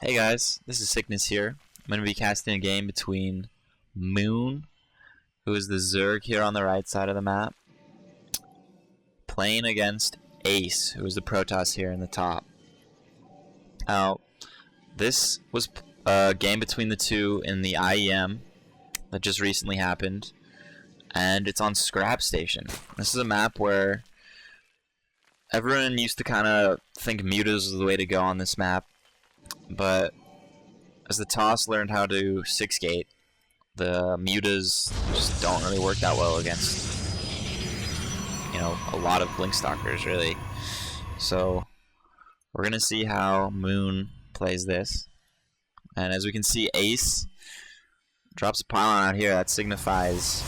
Hey guys, this is Sickness here. I'm going to be casting a game between Moon, who is the Zerg here on the right side of the map, playing against Ace, who is the Protoss here in the top. Now, this was a game between the two in the IEM that just recently happened, and it's on Scrap Station. This is a map where everyone used to kind of think mutas was the way to go on this map. But as the TOS learned how to 6-gate, the mutas just don't really work that well against, a lot of blink stalkers, really. So we're gonna see how Moon plays this, and as we can see, Ace drops a pylon out here. That signifies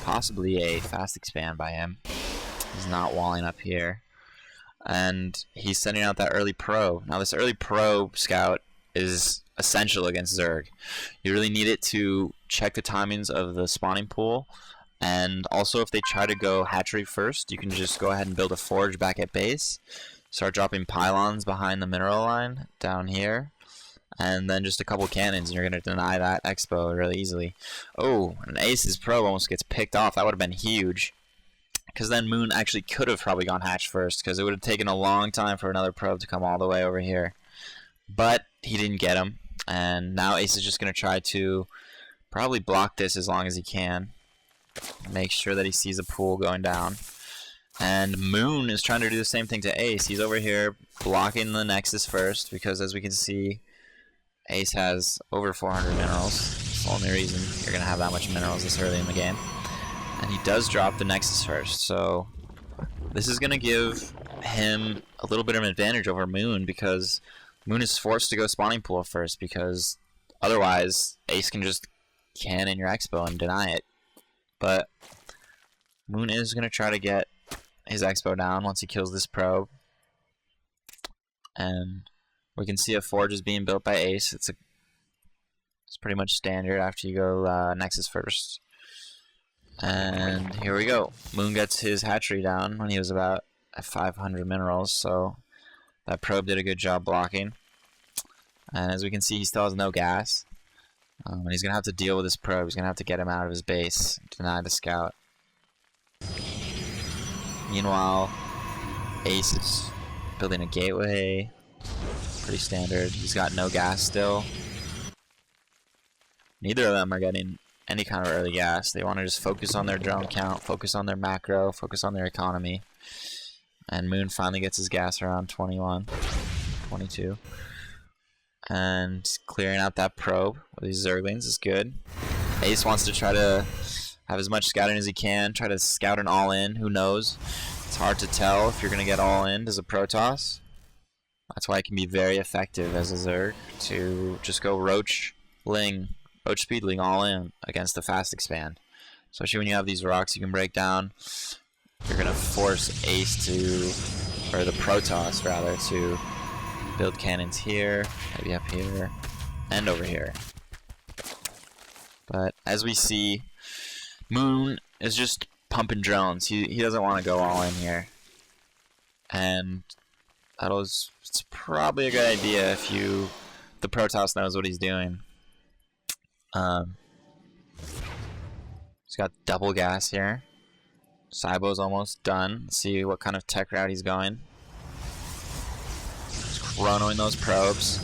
possibly a fast expand by him. He's not walling up here. And he's sending out that early probe. Now this early probe scout is essential against Zerg. You really need it to check the timings of the spawning pool, and also if they try to go hatchery first, you can just go ahead and build a forge back at base, start dropping pylons behind the mineral line down here, and then just a couple cannons, and you're going to deny that expo really easily. Oh, an Ace's probe almost gets picked off. That would have been huge. Because then Moon actually could have probably gone hatch first, because it would have taken a long time for another probe to come all the way over here. But he didn't get him, and now Ace is just going to try to probably block this as long as he can. Make sure that he sees a pool going down. And Moon is trying to do the same thing to Ace. He's over here blocking the Nexus first, because as we can see, Ace has over 400 minerals. It's the only reason you're going to have that much minerals this early in the game. And he does drop the Nexus first, so this is going to give him a little bit of an advantage over Moon, because Moon is forced to go spawning pool first, because otherwise Ace can just cannon your expo and deny it. But Moon is going to try to get his expo down once he kills this probe. And we can see a forge is being built by Ace. It's pretty much standard after you go Nexus first. And here we go. Moon gets his hatchery down when he was about at 500 minerals, so that probe did a good job blocking. And as we can see, he still has no gas. And he's going to have to deal with this probe. He's going to have to get him out of his base, deny the scout. Meanwhile, Ace is building a gateway. Pretty standard. He's got no gas still. Neither of them are getting any kind of early gas. They want to just focus on their drone count, focus on their macro, focus on their economy. And Moon finally gets his gas around 21, 22. And clearing out that probe with these Zerglings is good. Ace wants to try to have as much scouting as he can, try to scout an all-in. Who knows? It's hard to tell if you're going to get all-in as a Protoss. That's why it can be very effective as a Zerg to just go Roach Speedling all in against the fast expand. Especially when you have these rocks you can break down. You're going to force Ace to, or the Protoss rather, to build cannons here, maybe up here, and over here. But as we see, Moon is just pumping drones. He doesn't want to go all in here. And it's probably a good idea if the Protoss knows what he's doing. He's got double gas here. Cybo's almost done. Let's see what kind of tech route he's going. Just chronoing those probes.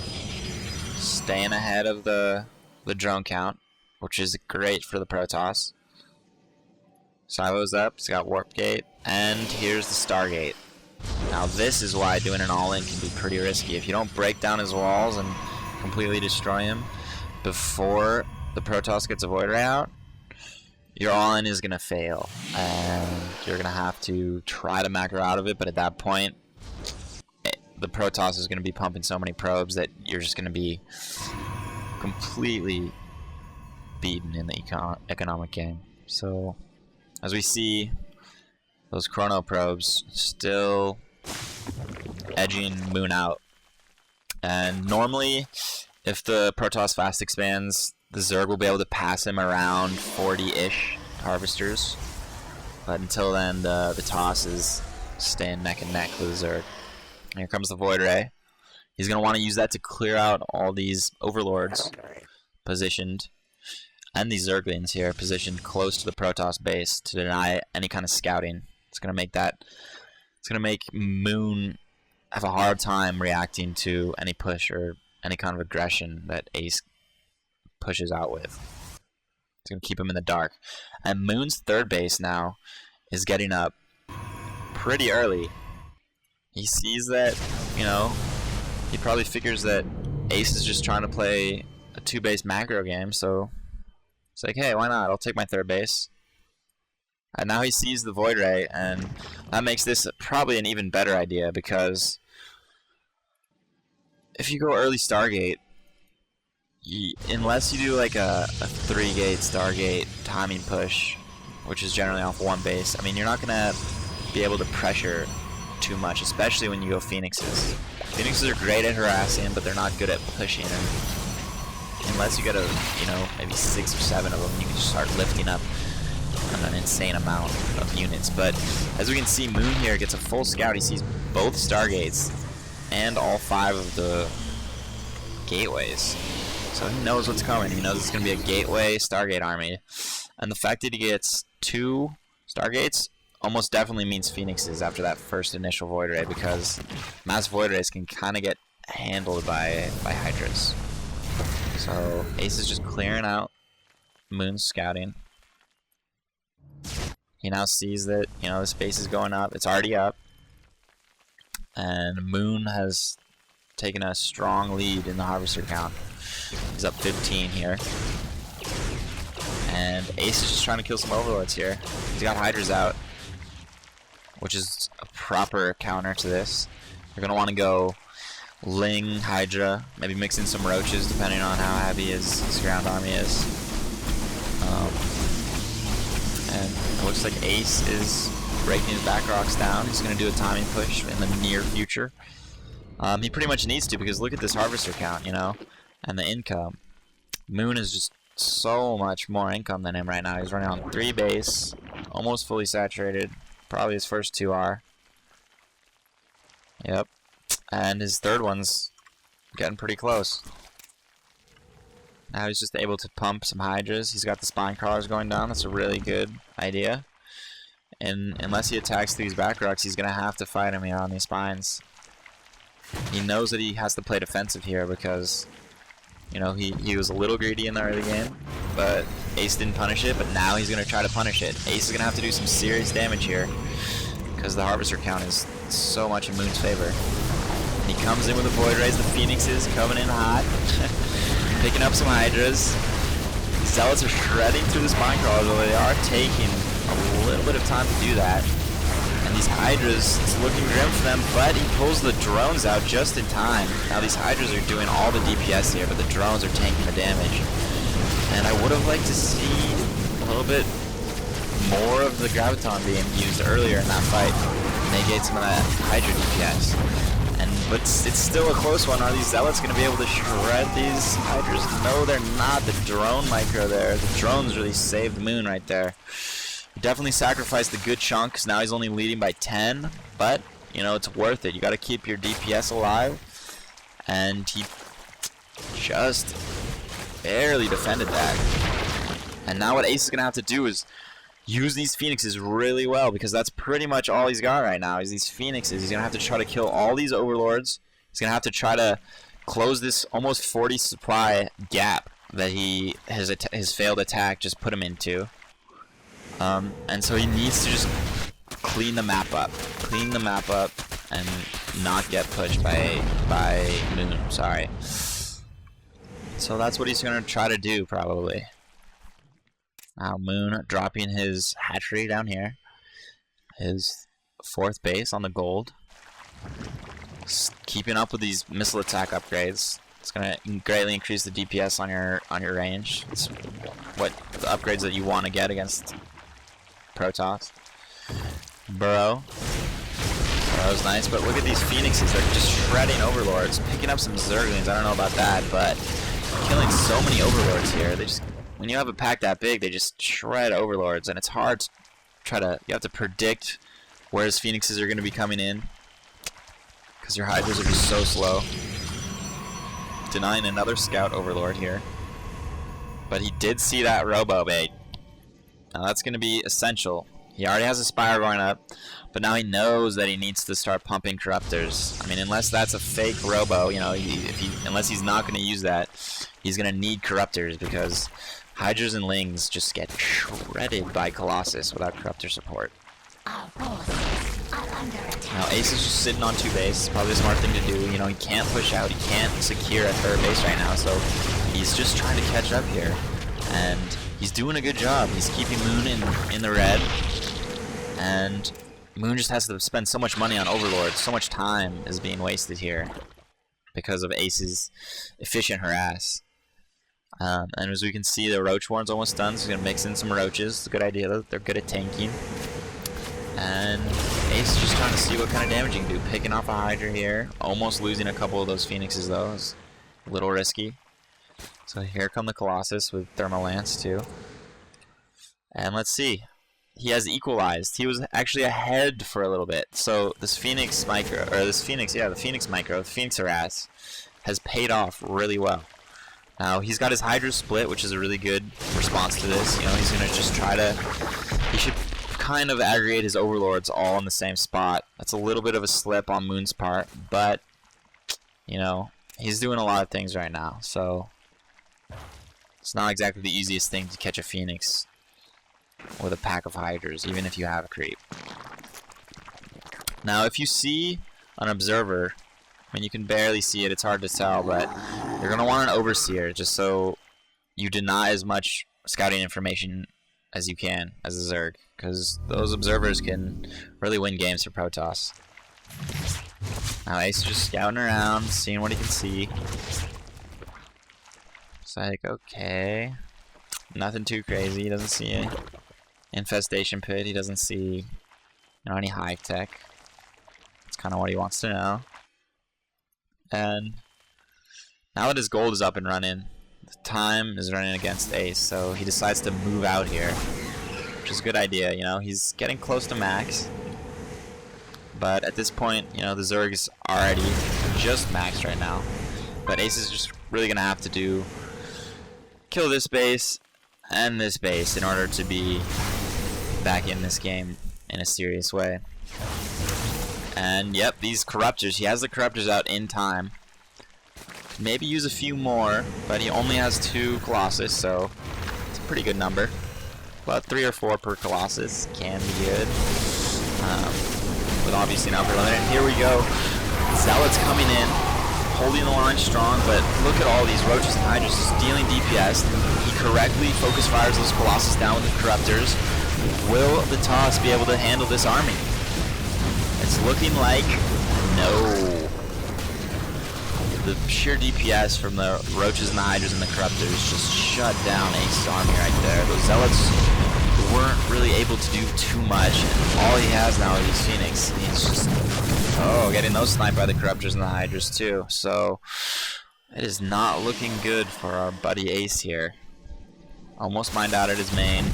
Staying ahead of the drone count, which is great for the Protoss. Cybo's up. He's got Warp Gate. And here's the Stargate. Now this is why doing an all-in can be pretty risky. If you don't break down his walls and completely destroy him before the Protoss gets a Void Ray out, your all-in is going to fail, and you're going to have to try to macro out of it, but at that point, the Protoss is going to be pumping so many probes that you're just going to be completely beaten in the economic game. So, as we see, those chrono probes still edging Moon out. And normally, if the Protoss fast expands, the Zerg will be able to pass him around 40-ish harvesters. But until then, the TOS is staying neck and neck with the Zerg. Here comes the Void Ray. He's going to want to use that to clear out all these overlords positioned, and these Zerglings here positioned close to the Protoss base to deny any kind of scouting. It's going to make Moon have a hard time reacting to any push or any kind of aggression that Ace pushes out with. It's going to keep him in the dark. And Moon's third base now is getting up pretty early. He sees that, you know, he probably figures that Ace is just trying to play a 2-base macro game, so it's like, hey, why not? I'll take my third base. And now he sees the Void Ray, and that makes this probably an even better idea, because if you go early Stargate, unless you do like a 3-gate Stargate timing push, which is generally off one base, I mean, you're not going to be able to pressure too much, especially when you go Phoenixes. Phoenixes are great at harassing, but they're not good at pushing. And unless you get a, you know, maybe 6 or 7 of them, you can just start lifting up an insane amount of units. But as we can see, Moon here gets a full scout. He sees both Stargates and all 5 of the gateways. So he knows what's coming. He knows it's going to be a gateway Stargate army. And the fact that he gets 2 Stargates almost definitely means Phoenixes after that first initial Void Ray, because mass Void Rays can kind of get handled by Hydras. So Ace is just clearing out Moon's scouting. He now sees that, you know, the space is going up. It's already up. And Moon has taken a strong lead in the Harvester count. He's up 15 here. And Ace is just trying to kill some Overlords here. He's got Hydras out, which is a proper counter to this. You're going to want to go Ling, Hydra, maybe mix in some Roaches depending on how heavy his ground army is. And it looks like Ace is breaking his back rocks down. He's going to do a timing push in the near future. He pretty much needs to, because look at this Harvester count, you know, and the income. Moon is just so much more income than him right now. He's running on 3 base, almost fully saturated. Probably his first 2 are. Yep. And his third one's getting pretty close. Now he's just able to pump some Hydras. He's got the Spine Crawlers going down. That's a really good idea. And unless he attacks these back rocks, he's going to have to fight him here on these Spines. He knows that he has to play defensive here because, you know, he was a little greedy in the early game, but Ace didn't punish it, but now he's going to try to punish it. Ace is going to have to do some serious damage here because the Harvester count is so much in Moon's favor. He comes in with the Void Rays, the Phoenixes coming in hot, picking up some Hydras. Zealots are shredding through the Spine Crawlers, although they are taking a little bit of time to do that. And these Hydras, it's looking grim for them, but he pulls the drones out just in time. Now these Hydras are doing all the DPS here, but the drones are tanking the damage. And I would have liked to see a little bit more of the Graviton being used earlier in that fight. Negate some of that Hydra DPS. But it's still a close one. Are these Zealots going to be able to shred these Hydras? No, they're not. The drone micro there. The drones really saved Moon right there. He definitely sacrificed a good chunk, because now he's only leading by 10. But, you know, it's worth it. You got to keep your DPS alive. And he just barely defended that. And now what Ace is going to have to do is use these Phoenixes really well, because that's pretty much all he's got right now is these Phoenixes. He's going to have to try to kill all these Overlords. He's going to have to try to close this almost 40 supply gap that his failed attack just put him into. And so he needs to just clean the map up. Clean the map up and not get pushed by Moon. Sorry. So that's what he's going to try to do, probably. Now Moon dropping his hatchery down here. His 4th base on the gold. Keeping up with these missile attack upgrades. It's going to greatly increase the DPS on your range. It's what the upgrades that you want to get against Protoss. Burrow. Burrow's nice, but look at these Phoenixes. They're just shredding Overlords. Picking up some Zerglings. I don't know about that, but killing so many Overlords here. They just... When you have a pack that big, they just shred Overlords, and it's hard to you have to predict where his Phoenixes are going to be coming in, because your Hydras are just so slow. denying another scout overlord here. But he did see that robo bait. Now that's going to be essential. He already has a spire going up, but now he knows that he needs to start pumping corruptors. I mean, unless that's a fake robo, you know, unless he's not going to use that, he's going to need corruptors because Hydras and Lings just get shredded by Colossus without corruptor support. Now Ace is just sitting on 2 base, probably a smart thing to do. You know, he can't push out, he can't secure a 3rd base right now, so he's just trying to catch up here. And he's doing a good job. He's keeping Moon in the red. And Moon just has to spend so much money on Overlord. So much time is being wasted here because of Ace's efficient harass. And as we can see, the Roach Warren's almost done, so he's going to mix in some Roaches. It's a good idea. They're good at tanking. And Ace is just trying to see what kind of damage he can do. Picking off a Hydra here. Almost losing a couple of those Phoenixes, though. It's a little risky. So here come the Colossus with Thermal Lance, too. And let's see. He has equalized. He was actually ahead for a little bit. So this Phoenix micro, or this Phoenix, yeah, the Phoenix micro, the Phoenix harass, has paid off really well. Now he's got his Hydra split, which is a really good response to this. You know, he's gonna just try to. He should kind of aggregate his overlords all in the same spot. That's a little bit of a slip on Moon's part, but you know, he's doing a lot of things right now. So it's not exactly the easiest thing to catch a Phoenix with a pack of Hydras, even if you have a creep. Now, if you see an observer, I mean, you can barely see it, it's hard to tell, but you're going to want an overseer just so you deny as much scouting information as you can as a Zerg, because those observers can really win games for Protoss. Now, Ace is just scouting around, seeing what he can see. It's like, okay, nothing too crazy, he doesn't see it. Infestation pit, he doesn't see, you know, any hive tech. That's kind of what he wants to know. And now that his gold is up and running, the time is running against Ace, so he decides to move out here, which is a good idea. You know, he's getting close to max, but at this point, you know, the Zerg is already just maxed right now. But Ace is just really gonna have to kill this base and this base in order to be back in this game in a serious way. And yep, these corruptors, he has the corruptors out in time. Maybe use a few more, but he only has 2 Colossus, so it's a pretty good number. About 3 or 4 per Colossus can be good. But obviously not for limited. And here we go. Zealots coming in, holding the line strong, but look at all these Roaches and Hydras stealing DPS. He correctly focus fires those Colossus down with the corruptors. Will the Toss be able to handle this army? It's looking like no. The sheer DPS from the Roaches and the Hydras and the Corruptors just shut down Ace's army right there. Those Zealots weren't really able to do too much, and all he has now are these Phoenix. He's just, getting those sniped by the Corruptors and the Hydras too. So it is not looking good for our buddy Ace here. Almost mined out at his main.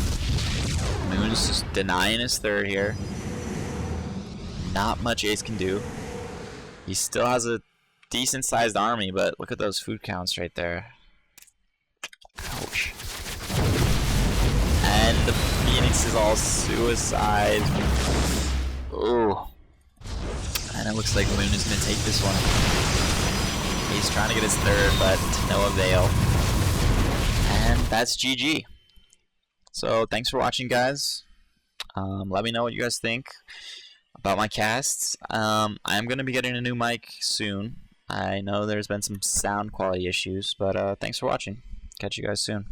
Moon's just denying his 3rd here. Not much Ace can do. He still has a decent sized army, but look at those food counts right there. Ouch. And the Phoenix is all suicide. Ooh. And it looks like Moon is going to take this one. He's trying to get his 3rd, but to no avail. And that's GG. So thanks for watching, guys. Let me know what you guys think about my casts. I'm going to be getting a new mic soon. I know there's been some sound quality issues, but thanks for watching. Catch you guys soon.